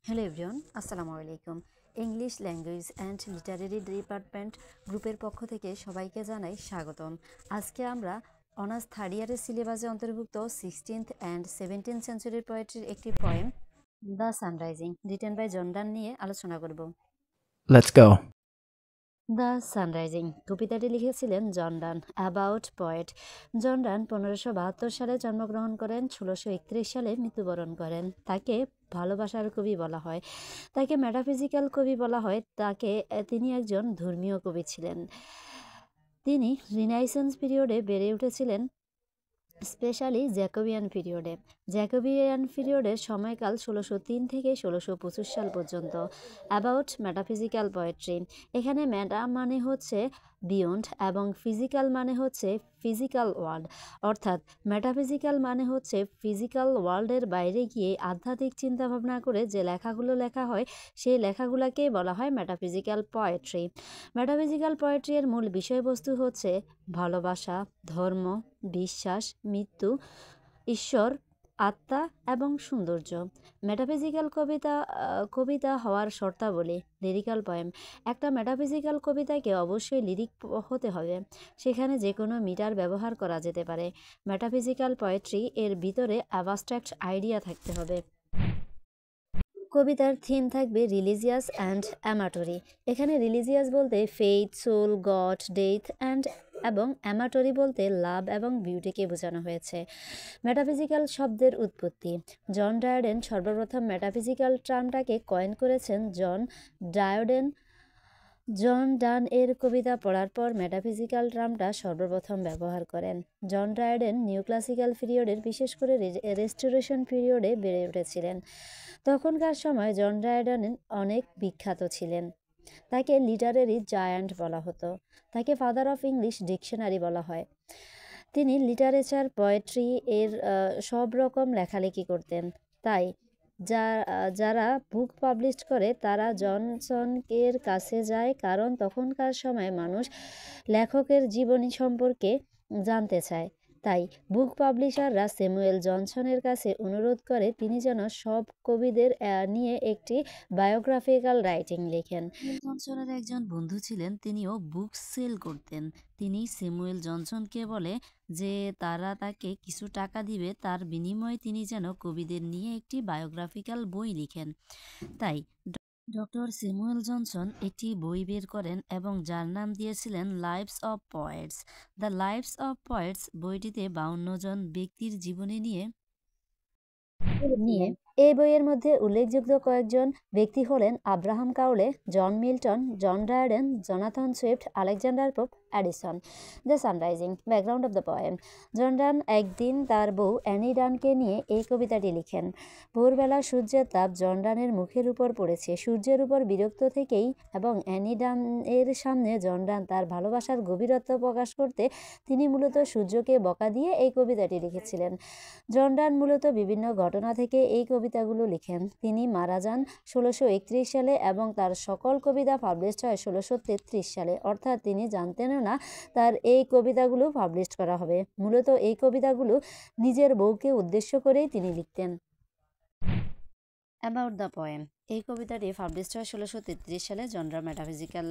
Hello everyone, আসসালামু আলাইকুম। English language and literary department গ্রুপের পক্ষ থেকে সবাইকে জানাই স্বাগতম। আজকে আমরা অনার্স থার্ড ইয়ারের সিলেবাসে অন্তর্ভুক্ত 16th অ্যান্ড 17th সেঞ্চুরির পোয়েট্রির একটি poem the sun rising written by John Donne নিয়ে আলোচনা করব। Let's go. দ্য সানরাইজিং কবিতাটি লিখেছিলেন জন ডান। About poet. জন ডান 1572 সালে জন্মগ্রহণ করেন, 1631 সালে মৃত্যুবরণ করেন। তাকে ভালোবাসার কবি বলা হয়, তাকে মেটাফিজিক্যাল কবি বলা হয়, তিনি একজন ধর্মীয় কবি ছিলেন। তিনি রিনাইসেন্স পিরিয়ডে বেড়ে উঠেছিলেন, স্পেশালি জ্যাকোবিয়ান পিরিয়ডে। জ্যাকোবিয়ান পিরিয়ডের সময়কাল 1603 থেকে 1625 সাল পর্যন্ত। About metaphysical poetry. এখানে মেটা মানে হচ্ছে বিয়ন্ড এবং ফিজিক্যাল মানে হচ্ছে ফিজিক্যাল ওয়ার্ল্ড, অর্থাৎ মেটাফিজিক্যাল মানে হচ্ছে ফিজিক্যাল ওয়ার্ল্ডের বাইরে গিয়ে আধ্যাত্মিক চিন্তাভাবনা করে যে লেখাগুলো লেখা হয় সেই লেখাগুলোকেই বলা হয় মেটাফিজিক্যাল পোয়েট্রি। মেটাফিজিক্যাল পোয়েট্রি এর মূল বিষয়বস্তু হচ্ছে ভালোবাসা, ধর্ম, বিশ্বাস, মৃত্যু, ঈশ্বর, আত্মা এবং সৌন্দর্য। মেটাফিজিক্যাল কবিতা হওয়ার শর্তাবলী। Lyrical poem. একটা মেটাফিজিক্যাল কবিতাকে অবশ্যই লিরিক হতে হবে, সেখানে যে কোনো মিটার ব্যবহার করা যেতে পারে। মেটাফিজিক্যাল পোয়েট্রি এর ভিতরে অ্যাবস্ট্রাক্ট আইডিয়া থাকতে হবে। কবিতার থিম থাকবে রিলিজিয়াস অ্যান্ড অ্যামাটরি। এখানে রিলিজিয়াস বলতে ফেইথ, সোল, গড, ডেথ এবং অ্যামাটরি বলতে লাভ এবং বিউটিকে বোঝানো হয়েছে। মেটাফিজিক্যাল শব্দের উৎপত্তি। জন ডায়োডেন সর্বপ্রথম মেটাফিজিক্যাল টার্মটাকে কয়েন করেছেন। জন ডান এর কবিতা পড়ার পর মেটাফিজিক্যাল টার্মটা সর্বপ্রথম ব্যবহার করেন। জন ডায়োডেন নিউ ক্লাসিক্যাল পিরিয়ডের, বিশেষ করে রেস্টোরেশন পিরিয়ডে বেড়ে উঠেছিলেন। তখনকার সময় জন ডায়োডেন অনেক বিখ্যাত ছিলেন। তাকে লিটারেরি জায়ান্ট বলা হতো। তাকে ফাদার অফ ইংলিশ ডিকশনারি বলা হয়। তিনি লিটারেচার, পোয়েট্রি এর সব রকম লেখালেখি করতেন। তাই যারা বুক পাবলিশ করে তারা জনসনের কাছে যায়, কারণ তখনকার সময় মানুষ লেখকের জীবনী সম্পর্কে জানতে চায়। তাই বুক পাবলিশাররা স্যামুয়েল জনসনের কাছে অনুরোধ করে তিনি যেন সব কবিদের নিয়ে একটি বায়োগ্রাফিক্যাল রাইটিং লেখেন। জনসনের একজন বন্ধু ছিলেন, তিনিও বুক সেল করতেন। তিনি স্যামুয়েল জনসনকে বলে যে তারা তাকে কিছু টাকা দিবে, তার বিনিময়ে তিনি যেন কবিদের নিয়ে একটি বায়োগ্রাফিক্যাল বই লিখেন। তাই ডক্টর স্যামুয়েল জনসন একটি বই বের করেন এবং যার নাম দিয়েছিলেন lives of poet's. The lives of poet's বইটিতে 52 জন ব্যক্তির জীবনী নিয়ে এই বইয়ের মধ্যে উল্লেখযোগ্য কয়েকজন ব্যক্তি হলেন Abraham Cowley, John Milton, John Dryden, Jonathan Swift, Alexander Pope, Addison. The sun rising. Background of the poem. John Donne একদিন তার বউ অ্যানি ডানকে নিয়ে এই কবিতাটি লিখেন। ভোরবেলা সূর্যের তাপ জন ডানের মুখের উপর পড়েছে। সূর্যের উপর বিরক্ত থেকেই এবং অ্যানি ডান এর সামনে জন ডান তার ভালোবাসার গভীরত্ব প্রকাশ করতে তিনি মূলত সূর্যকে বকা দিয়ে এই কবিতাটি লিখেছিলেন। জন ডান মূলত বিভিন্ন ঘটনা থেকে এই কবিতাগুলো লিখেন। তিনি মারা যান 1631 সালে এবং তার সকল কবিতা পাবলিশড হয় 1633 সালে, অর্থাৎ তিনি জানতেনও না তার এই কবিতাগুলো পাবলিশ করা হবে। মূলত এই কবিতাগুলো নিজের বউকে উদ্দেশ্য করেই তিনি লিখতেন। About the poem. এই কবিতাটি পাবলিশড হয় 1633 সালে। Genre metaphysical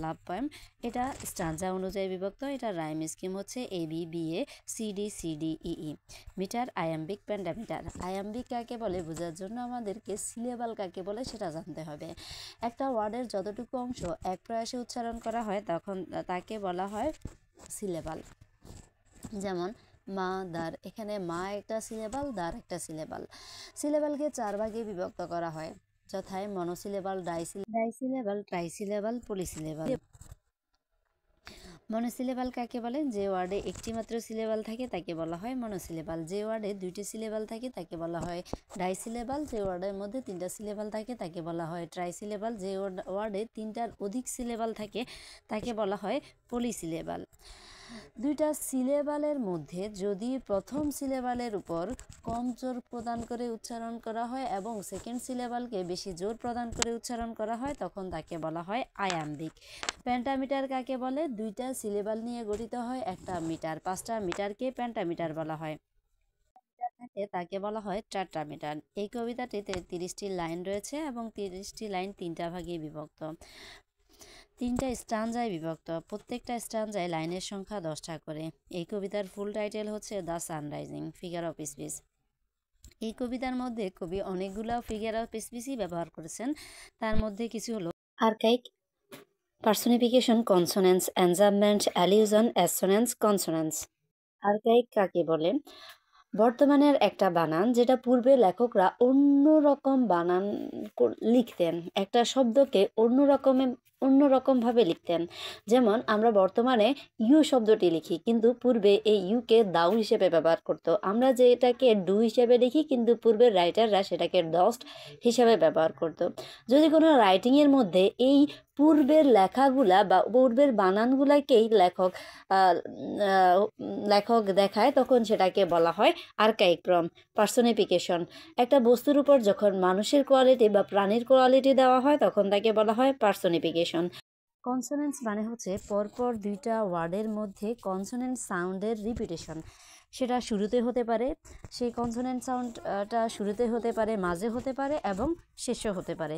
love poem. এটা স্টানজা অনুযায়ী বিভক্ত। এটা রাইম স্কিম হচ্ছে ABBA CDCDEE। Meter iambic, pentameter. Iambic কাকে বলে বোঝার জন্য আমাদেরকে সিলেবাল কাকে বলে সেটা জানতে হবে। একটা ওয়ার্ডের যতটুকু অংশ এক প্রয়াসে উচ্চারণ করা হয় তখন তাকে বলা হয় সিলেবাল। যেমন মা, দার। এখানে মা একটা সিলেবাল, দার একটা সিলেবাল। সিলেবালকে 4 ভাগে বিভক্ত করা হয়, যথায় মনোসিলেবাল, ডাইসিলেবাল, ট্রাইসিলেবাল, পলিসিলেবাল। মনোসিলেবাল কাকে বলে? যে ওয়ার্ডে একটি মাত্র সিলেবাল থাকে তাকে বলা হয় মনোসিলেবাল। যে ওয়ার্ডে দুইটি সিলেবাল থাকে তাকে বলা হয় ডাইসিলেবাল। যে ওয়ার্ডের মধ্যে 3টা সিলেবাল থাকে তাকে বলা হয় ট্রাইসিলেবাল। যে ওয়ার্ডে 3টার অধিক সিলেবাল থাকে তাকে বলা হয় পলিসিলেবাল। দুইটা সিলেবালের মধ্যে যদি প্রথম সিলেবালের উপর কম জোর প্রদান করে উচ্চারণ করা হয় এবং সেকেন্ড সিলেবালকে বেশি জোর প্রদান করে উচ্চারণ করা হয় তখন তাকে বলা হয় আয়াম্বিক। পেন্টামিটার কাকে বলে? দুইটা সিলেবাল নিয়ে গঠিত হয় একটা মিটার। 5টা মিটারকে পেন্টামিটার বলা হয়। থাকে তাকে বলা হয় টেট্রামেটান। এই কবিতাটিতে 30টি লাইন রয়েছে এবং 30টি লাইন 3টা ভাগে বিভক্ত, 3টা স্ট্যাঞ্জায় বিভক্ত। প্রত্যেকটা স্ট্যাঞ্জায় লাইনের সংখ্যা 10টা করে। এই কবিতার ফুল টাইটেল হচ্ছে the sunrising figure of speech. এই কবিতার মধ্যে কবি অনেকগুলো ফিগার অফ স্পিচই ব্যবহার করেছেন। তার মধ্যে কিছু হলো আর্কাইক, পার্সোনিফিকেশন, কনসোনেন্স, এনজাম্পমেন্ট, অ্যালিউশন, অ্যাসোনেন্স, কনসোনেন্স। আর্কাইক কাকে বলে? বর্তমানের একটা বানান যেটা পূর্বে লেখকরা অন্য রকম বানান লিখতেন, একটা শব্দকে অন্যরকমভাবে লিখতেন। যেমন আমরা বর্তমানে ইউ শব্দটি লিখি, কিন্তু পূর্বে এই ইউকে দাও হিসেবে ব্যবহার করত। আমরা যে এটাকে ডু হিসেবে লিখি, কিন্তু পূর্বের রাইটাররা সেটাকে ডস্ট হিসেবে ব্যবহার করত। যদি কোনো রাইটিংয়ের মধ্যে এই পূর্বের লেখাগুলা বা পূর্বের বানানগুলাকেই লেখক দেখায়, তখন সেটাকে বলা হয় আর্কাইক ফর্ম। পার্সোনিফিকেশন, একটা বস্তুর উপর যখন মানুষের কোয়ালিটি বা প্রাণীর কোয়ালিটি দেওয়া হয় তখন তাকে বলা হয় পার্সোনিফিকেশন। কনসোনেন্স মানে হচ্ছে পরপর দুইটা ওয়ার্ডের মধ্যে কনসোনেন্ট সাউন্ডের রিপিটেশন। সেটা শুরুতে হতে পারে, সেই কনসোনেন্ট সাউন্ডটা শুরুতে হতে পারে, মাঝে হতে পারে এবং শেষে হতে পারে।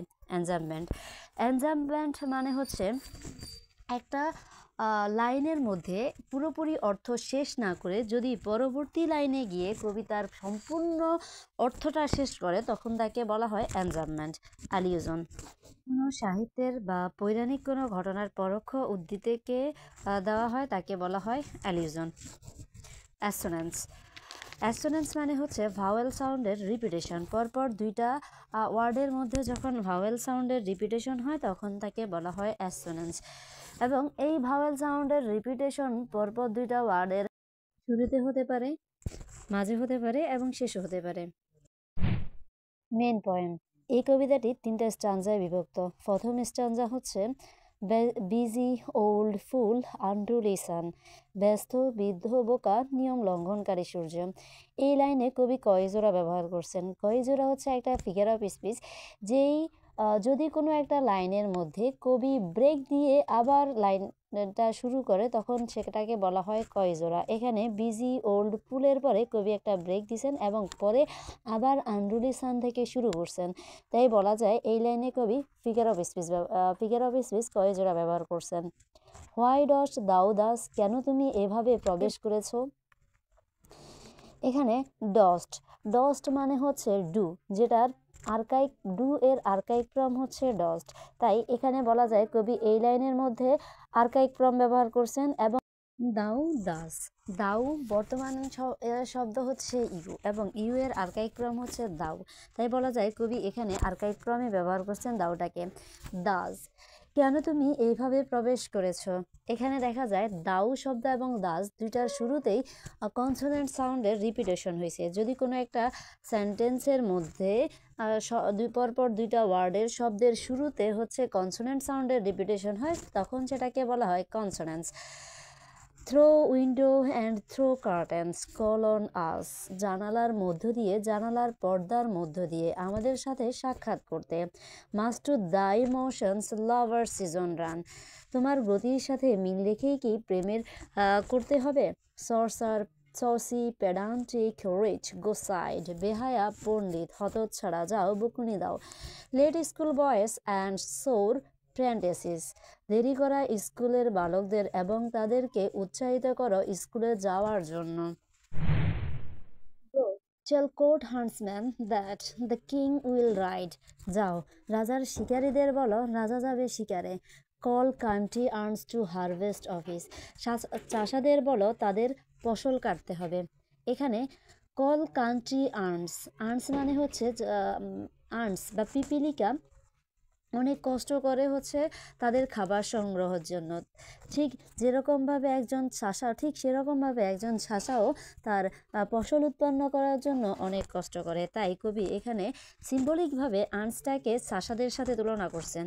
এনজাম্পমেন্ট মানে হচ্ছে একটা লাইনের মধ্যে পুরোপুরি অর্থ শেষ না করে যদি পরবর্তী লাইনে গিয়ে কবিতার সম্পূর্ণ অর্থটা শেষ করে তখন তাকে বলা হয় এনজাম্পমেন্ট। অ্যালিউশন, কোনো সাহিত্যের বা পৌরাণিক কোনো ঘটনার পরোক্ষ উদ্ধৃতিকে দেওয়া হয় তাকে বলা হয় অ্যালিউশন। অ্যাসোনেন্স মানে হচ্ছে ভাওয়েল সাউন্ডের রিপিটেশন। পরপর দুইটা ওয়ার্ডের মধ্যে যখন ভাওয়েল সাউন্ডের রিপিটেশন হয় তখন তাকে বলা হয় অ্যাসোনেন্স। এবং এই ভাওয়েল সাউন্ডের রিপিটেশন পরপর দুইটা ওয়ার্ডের শুরুতে হতে পারে, মাঝে হতে পারে এবং শেষে হতে পারে। মেন পয়েন্ট, এই কবিতাটি 3টা স্ট্যাঞ্জায় বিভক্ত। প্রথম স্ট্যাঞ্জা হচ্ছে বিজি ওল্ড ফুল আন্টু লিসান, ব্যস্ত বৃদ্ধ বোকা নিয়ম লঙ্ঘনকারী সূর্য। এই লাইনে কবি কয়জোড়া ব্যবহার করছেন? কয়জোড়া হচ্ছে একটা ফিগার অফ স্পিচ। যেই যদি কোনো একটা লাইনের মধ্যে কবি ব্রেক দিয়ে আবার লাইনটা শুরু করে তখন সেটাকে বলা হয় কয়জোড়া। এখানে বিজি ওল্ড ফুলের পরে কবি একটা ব্রেক দিয়েছেন এবং পরে আবার আন্ডুলি সান থেকে শুরু করছেন। তাই বলা যায় এই লাইনে কবি ফিগার অফ স্পিচ কয়জোড়া ব্যবহার করছেন। হোয়াই ডস্ট দাউ দাস, কেন তুমি এভাবে প্রবেশ করেছো? এখানে ডস্ট মানে হচ্ছে ডু, যেটার আর্কাইক ডু এর আর্কাইক ফর্ম হচ্ছে ডস্ট। তাই এখানে বলা যায় কবি এই লাইনের মধ্যে আর্কাইক ফর্ম ব্যবহার করছেন। এবং দাউ দাস, দাউ বর্তমান শব্দ হচ্ছে ইউ এবং ইউ এর আর্কাইক ফর্ম হচ্ছে দাউ। তাই বলা যায় কবি এখানে আর্কাইক ফর্মে ব্যবহার করছেন দাউটাকে। দাস, কেন তুমি এইভাবে প্রবেশ করেছো? এখানে দেখা যায় দাউ শব্দ এবং দাস দুইটার শুরুতেই কনসোনেন্ট সাউন্ডের রিপিটেশন হয়েছে। যদি কোনো একটা সেন্টেন্সের মধ্যে পরপর দুইটা ওয়ার্ডের শব্দের শুরুতে হচ্ছে কনসোনেন্ট সাউন্ডের রিপিটেশন হয় তখন সেটাকে বলা হয় consonance. Through window and through curtains call on us, জানালার মধ্য দিয়ে, জানালার পর্দার মধ্য দিয়ে আমাদের সাথে সাক্ষাৎ করতে। Must to the emotions lover season run, তোমার গতির সাথে মিল রেখেই কি প্রেমের করতে হবে? সর্সার সসি পেডান্টিক রিচ গোসাইড, বেহায়া পণ্ডিত হতচ্ছাড়া যাও বকুনি দাও। লেট স্কুল বয়েস অ্যান্ড সোর প্র্যান্টেসিস, দেরি করা স্কুলের বালকদের এবং তাদেরকে উৎসাহিত করো স্কুলে যাওয়ার জন্য। Tell court huntsman that the king will ride, যাও রাজার শিকারীদের বলো রাজা যাবে শিকারে। কল কান্ট্রি আর্নস টু হারভেস্ট অফিস, চাষাদের বলো তাদের ফসল কাটতে হবে। এখানে কল কান্ট্রি আর্নস মানে হচ্ছে আর্নস বা পিপিলিকা অনেক কষ্ট করে হচ্ছে তাদের খাবার সংগ্রহের জন্য। ঠিক যেরকমভাবে একজন চাষা, ঠিক সেরকমভাবে একজন চাষাও তার ফসল উৎপন্ন করার জন্য অনেক কষ্ট করে। তাই কবি এখানে সিম্বলিকভাবে আর্নসটাকে চাষাদের সাথে তুলনা করছেন।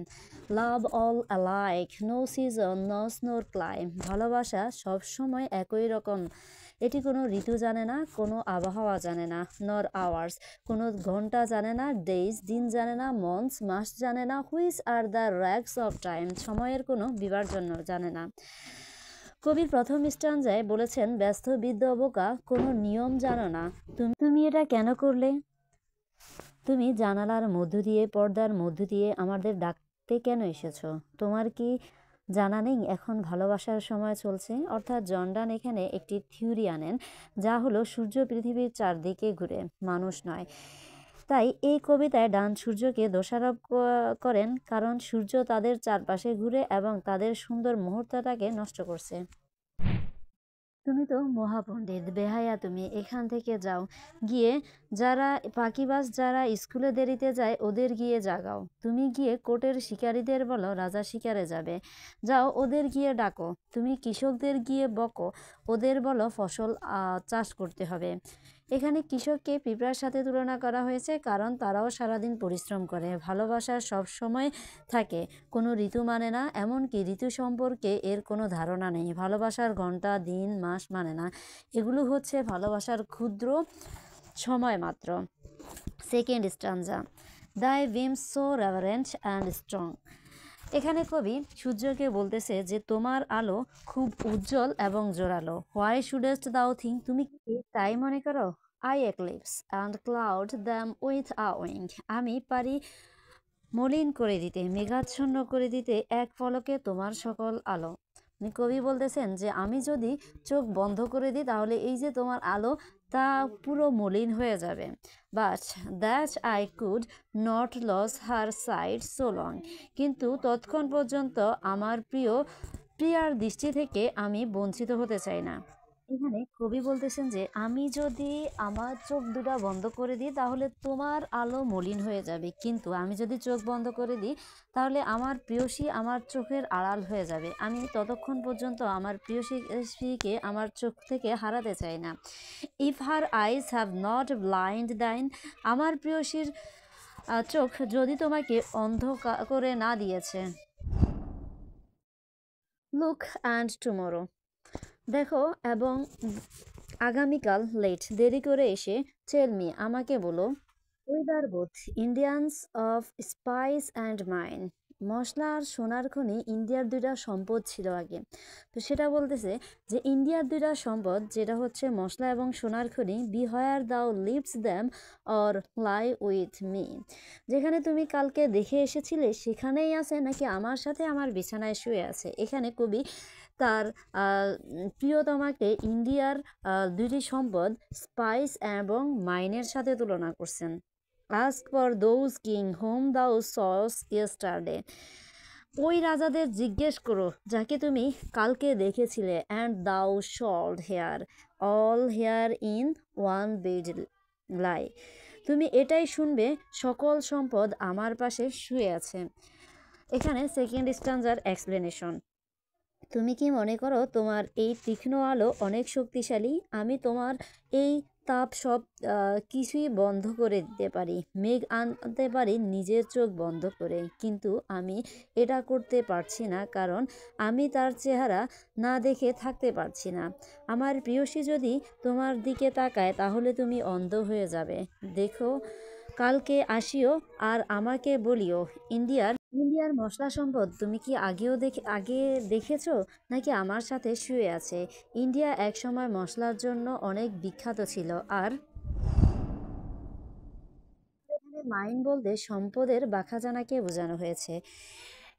Love all alike, no season knows nor clime, ভালোবাসা সবসময় একই রকম, এটি কোনো ঋতু জানে না, কোনো আবহাওয়া জানে না। নর আওয়ার্স, কোনো ঘন্টা জানে না। ডেইজ, দিন জানে না। মন্থস, মাস জানে না। Which are the rags of time, সময়ের কোনো বিভার জন্য জানে না। কবির প্রথম স্ট্যান্জায় বলেছেন, ব্যস্ত বৃদ্ধ বোকা, কোনো নিয়ম জানো না, তুমি এটা কেন করলে? তুমি জানালার মধ্য দিয়ে, পর্দার মধ্য দিয়ে আমাদের ডাকতে কেন এসেছো? তোমার কি জানা নেই এখন ভালোবাসার সময় চলছে? অর্থাৎ জর্ডান এখানে একটি থিওরি আনেন, যা হলো সূর্য পৃথিবীর চারদিকে ঘুরে, মানুষ নয়। তাই এই কবিতায় ডান সূর্যকে দোষারোপ করেন, কারণ সূর্য তাদের চারপাশে ঘুরে এবং তাদের সুন্দর মুহূর্তটাকে নষ্ট করছে। তুমি তো মহাপণ্ডিত, বেহায়া তুমি, এখান থেকে যাও। গিয়ে যারা পাখিবাজ, যারা স্কুলে দেরিতে যায় ওদের গিয়ে জাগাও। তুমি গিয়ে কোর্টের শিকারীদের বলো রাজা শিকারে যাবে, যাও ওদের গিয়ে ডাকো। তুমি কৃষকদের গিয়ে বকো, ওদের বলো ফসল চাষ করতে হবে। এখানে কৃষককে পিঁপড়ার সাথে তুলনা করা হয়েছে, কারণ তারাও সারাদিন পরিশ্রম করে। ভালোবাসার সব সময় থাকে, কোনো ঋতু মানে না, এমনকি ঋতু সম্পর্কে এর কোনো ধারণা নেই। ভালোবাসার ঘন্টা, দিন, মাস মানে না, এগুলো হচ্ছে ভালোবাসার ক্ষুদ্র সময় মাত্র। সেকেন্ড স্ট্যান্জা, দাই Wim so reverend and strong. এখানে কবি সূর্যকে বলতেছে যে তোমার আলো খুব উজ্জ্বল এবং জোরালো। হোয়াই শুডেস্ট দাও থিঙ্ক, তুমি কি তাই মনে করো? I eclipse and cloud them with a wing, আমি পারি মলিন করে দিতে, মেঘাচ্ছন্ন করে দিতে এক পলকে তোমার সকল আলো। কবি বলতেছেন যে আমি যদি চোখ বন্ধ করে দিই তাহলে এই যে তোমার আলো, তা পুরো মলিন হয়ে যাবে। But that I could not lose her sight so long, কিন্তু ততক্ষণ পর্যন্ত আমার প্রিয়ার দৃষ্টি থেকে আমি বঞ্চিত হতে চাই না। এখানে কবি বলতেছেন যে আমি যদি আমার চোখ দুটা বন্ধ করে দিই তাহলে তোমার আলো মলিন হয়ে যাবে, কিন্তু আমি যদি চোখ বন্ধ করে দিই তাহলে আমার প্রিয়সী আমার চোখের আড়াল হয়ে যাবে। আমি ততক্ষণ পর্যন্ত আমার প্রিয়সীকে আমার চোখ থেকে হারাতে চাই না। If her eyes have not blind thine, আমার প্রিয়সীর চোখ যদি তোমাকে অন্ধ করে না দিয়েছে। লুক অ্যান্ড টুমোরো, দেখো এবং আগামীকাল লেট, দেরি করে এসে টেল মি, আমাকে বলো। Whether both Indians of spice and mine, মশলা আর সোনার খনি ইন্ডিয়ার দুইটা সম্পদ ছিল আগে। তো সেটা বলতেছে যে ইন্ডিয়ার দুইটা সম্পদ, যেটা হচ্ছে মশলা এবং সোনার খনি, be where thou leav'st them or lie with me, যেখানে তুমি কালকে দেখে এসেছিলে সেখানেই আছে নাকি আমার সাথে আমার বিছানায় শুয়ে আছে। এখানে কবি তার প্রিয়তমাকে ইন্ডিয়ার দুইটি সম্পদ স্পাইস এবং মাইনের সাথে তুলনা করছেন। Ask for those king home দাও সস ইয়েস্টারডে, ওই রাজাদের জিজ্ঞেস করো যাকে তুমি কালকে দেখেছিলে। And thou shalt hear all here in one bed lie, তুমি এটাই শুনবে, সকল সম্পদ আমার পাশে শুয়ে আছে। এখানে সেকেন্ড স্ট্যান্জার এক্সপ্লেনেশন, তুমি কি মনে করো তোমার এই তীক্ষ্ণ আলো অনেক শক্তিশালী? আমি তোমার এই তাপ সব কিছুই বন্ধ করে দিতে পারি, মেঘ আনতে পারি নিজের চোখ বন্ধ করে, কিন্তু আমি এটা করতে পারছি না, কারণ আমি তার চেহারা না দেখে থাকতে পারছি না। আমার প্রিয়সী যদি তোমার দিকে তাকায় তাহলে তুমি অন্ধ হয়ে যাবে। দেখো, কালকে আসিও আর আমাকে বলিও, ইন্ডিয়ার মশলা সম্পদ তুমি কি আগে দেখেছো নাকি আমার সাথে শুয়ে আছে? ইন্ডিয়া একসময় মশলার জন্য অনেক বিখ্যাত ছিল। আর এখানে মাইন বলতে সম্পদের বাখাজানাকে বোঝানো হয়েছে।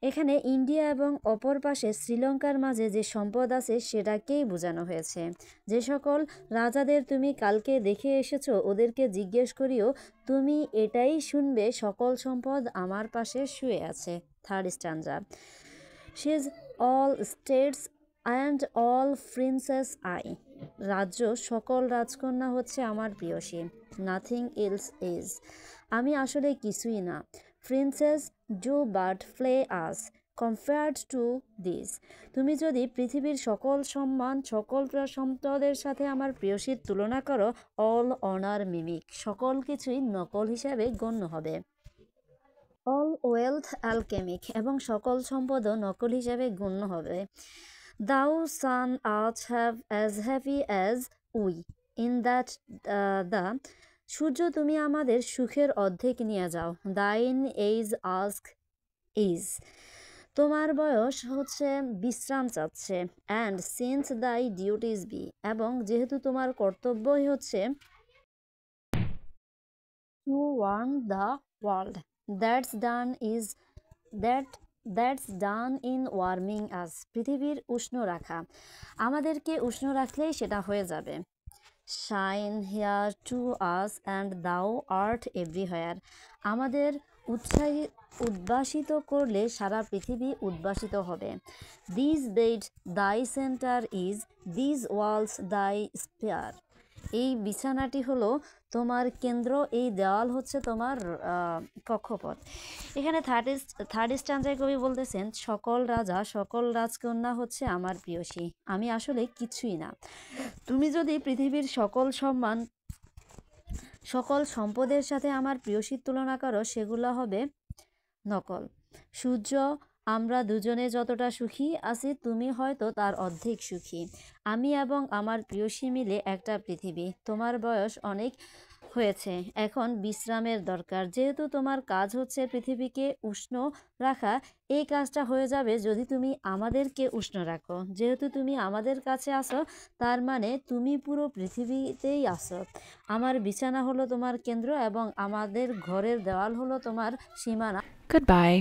এখানে ইন্ডিয়া এবং অপর পাশে শ্রীলঙ্কার মাঝে যে সম্পদ আছে সেটাকেই বোঝানো হয়েছে। যে সকল রাজাদের তুমি কালকে দেখে এসেছো ওদেরকে জিজ্ঞেস করিও, তুমি এটাই শুনবে, সকল সম্পদ আমার পাশে শুয়ে আছে। Third স্ট্যান্জা, she is all states and all princess I, রাজ্য সকল রাজকন্যা হচ্ছে আমার প্রিয়সী। নাথিং এলস ইজ, আমি আসলে কিছুই না। Princess do but play us compared to this, তুমি যদি পৃথিবীর সকল সম্মান, সকল সম্পদের সাথে আমার প্রিয়সীর তুলনা করো, অল অনার মিমিক, সকল কিছুই নকল হিসাবে গণ্য হবে। অল ওয়েলথ অ্যালকেমিক, এবং সকল সম্পদও নকল হিসাবে গণ্য হবে। Thou sun art half as happy as we in that the, সূর্য তুমি আমাদের সুখের অর্ধেক নিয়ে যাও। দাইন এইজ আস্ক ইজ, তোমার বয়স হচ্ছে বিশ্রাম চাচ্ছে, and since thy duties be, এবং যেহেতু তোমার কর্তব্যই হচ্ছে to warm the world, that's done is that that's done in warming us, পৃথিবীর উষ্ণ রাখা, আমাদেরকে উষ্ণ রাখলেই সেটা হয়ে যাবে। Shine here to us and thou art everywhere, আমাদের উদ্ভাসিত করলে সারা পৃথিবী উদ্ভাসিত হবে। This bed thy centre is, this walls thy sphere, এই বিছানাটি হলো তোমার কেন্দ্র, এই দেওয়াল হচ্ছে তোমার কক্ষপথ। এখানে থার্ড স্ট্যান্জায় কবি বলতেছেন, সকল রাজা সকল রাজকন্যা হচ্ছে আমার প্রিয়সী, আমি আসলে কিছুই না। তুমি যদি পৃথিবীর সকল সম্পদের সাথে আমার প্রিয়সীর তুলনা করো, সেগুলো হবে নকল। সূর্য, আমরা দুজনে যতটা সুখী আছি তুমি হয়তো তার অর্ধেক সুখী। আমি এবং আমার প্রিয়সী মিলে একটা পৃথিবী। তোমার বয়স অনেক হয়েছে, এখন বিশ্রামের দরকার। যেহেতু তোমার কাজ হচ্ছে পৃথিবীকে উষ্ণ রাখা, এই কাজটা হয়ে যাবে যদি তুমি আমাদেরকে উষ্ণ রাখো। যেহেতু তুমি আমাদের কাছে আসো, তার মানে তুমি পুরো পৃথিবীতেই আসো। আমার বিছানা হলো তোমার কেন্দ্র এবং আমাদের ঘরের দেওয়াল হলো তোমার সীমানা। Goodbye.